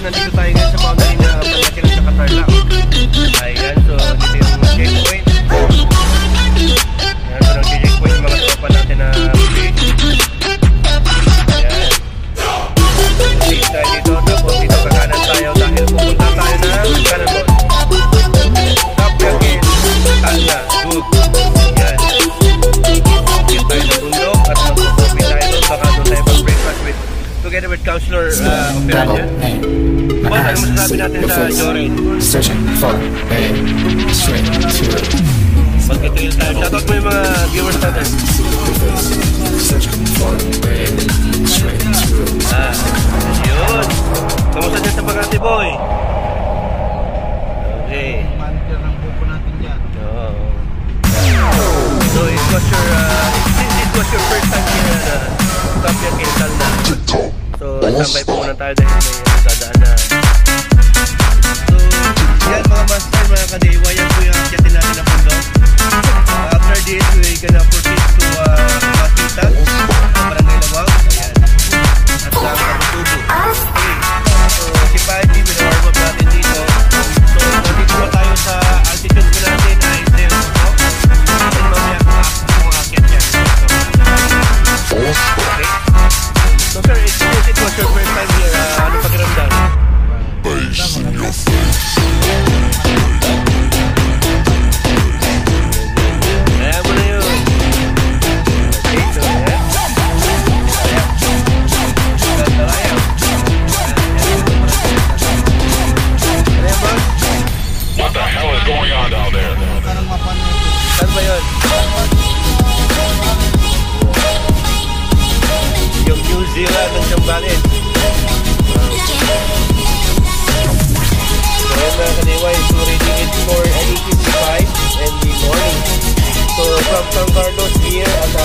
Nandito tayo ngayon sa boundary na pagkakil sa Katarlac. Ayan, so dito yung checkpoint. Ayan, so nag-checkpoint yung mga tropa natin na bridge. Ayan. Bridge tayo dito, tapos dito sa kanan tayo dahil pupunta tayo na kanan doon. Kapyakil, Talna, Gug. Ayan. Dito tayo sa bundok at mag-coffee tayo doon. Baka doon tayo mag-breakfast together with Councilor Operalia. Boss, ano masasabi natin sa Joyride? Searching for a straight to it. Mag-trail tayo. Shoutout mo yung mga viewers natin. Searching for a straight to it. Yun. Kamusta dyan sa Makati, boy? Okay. Manager ng buko natin dyan. So, it was your first time here na Kapyakil Talna. So, tambay po muna tayo dahil may dadaan na. So, yan mga master, mga kadiwa, yan po yung akyatin natin na bundok. After this, we're gonna proceed to Makita, Barangay Lawag. Ayan. At sa Kabutubo. Okay. So, si Paji, binawarm up natin dito. So, nandito pa tayo sa altitude po natin ay 0. And mamaya kung akyat yan. Okay. So sir, since it was your first time here, ano pakiramdam? Kaya mo na yun. Okay, so ayan. Ayan. Ganda na yan. Ayan ba? What the hell is going on down there? Saan ba yun? Yung New Zealand ng Chambalit. So ayan mga kadiway, so rating it for 8:55 in the morning. So from San Carlos here at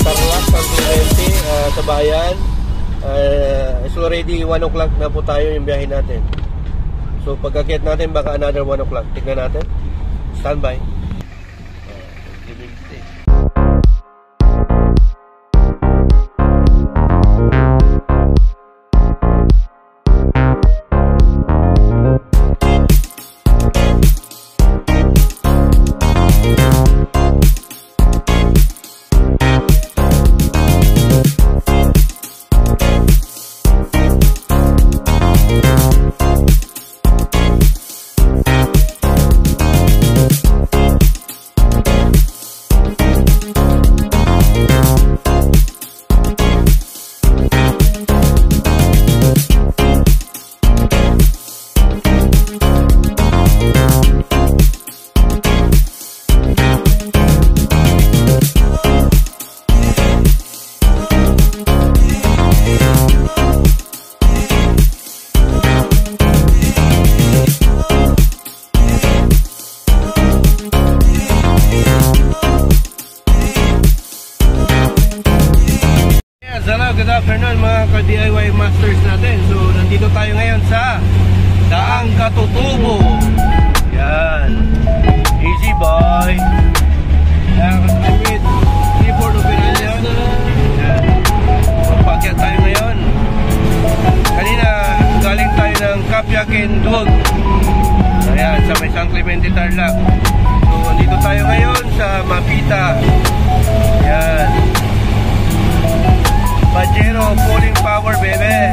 Tarlac, San Clemente, sa bayan. So already 1 o'clock na po tayo yung biyahe natin. So pagkakit natin baka another 1 o'clock. Tignan natin. Standby. Good afternoon mga ka-DIY masters natin. So nandito tayo ngayon sa Daang Katutubo. Yan. Easy boy. Yan, kasumit. Keyboard Operalia. Yan. Magpakyat tayo ngayon. Kanina galing tayo ng Kapyakin Dog. Ayan, sa may San Clemente Tarlac. So nandito tayo ngayon sa Mapita. Yan. Pajero, pulling power, baby.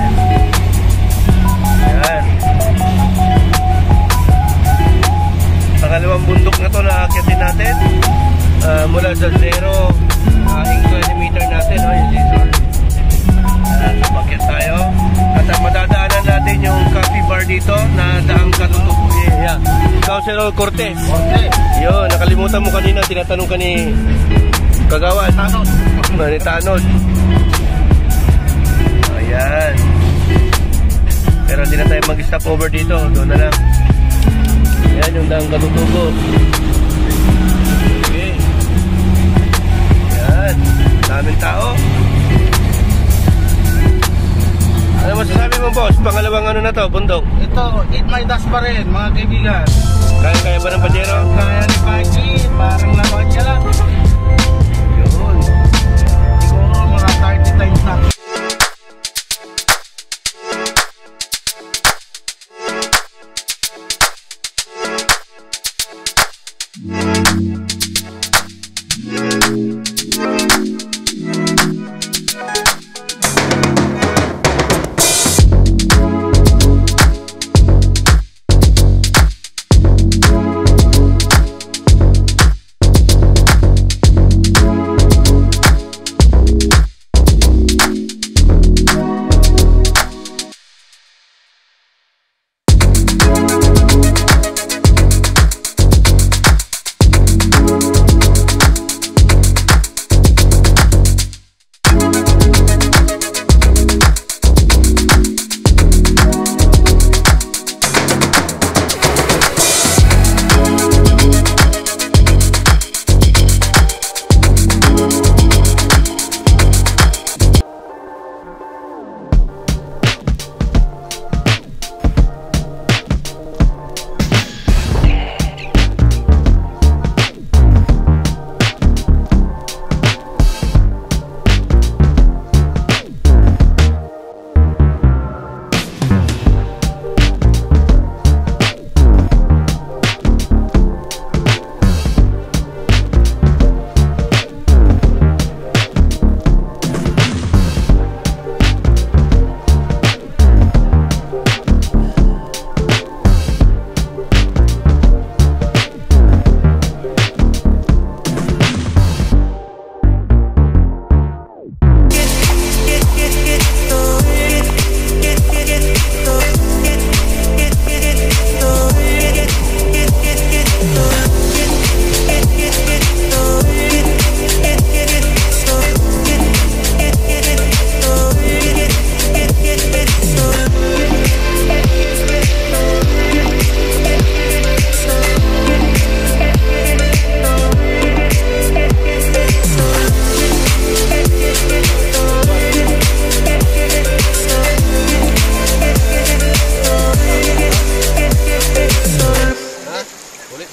Ayan. Pangalawang bundok na to na akyatin natin. Mula sa 0 aking 20 meter natin, yung scissor. Sumakyat tayo. At madadaanan natin yung coffee bar dito na Daang Katutubo. Yeah. Councilor Cortez. Yun, nakalimutan mo kanina, tinatanong ka ni Kagawan. Ni Tanod. Ayan. Pero hindi na tayo mag-stop over dito. Doon na lang. Ayan yung Daang Katutubo. Okay. Ayan. Daming tao. Ano masasabi mo, boss? Pangalawang ano na to, bundok? Ito, eat my dust pa rin, mga kaibigan. Kaya ba ng Pajero? Kaya ni Paji, parang laruan niya lang.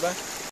ba?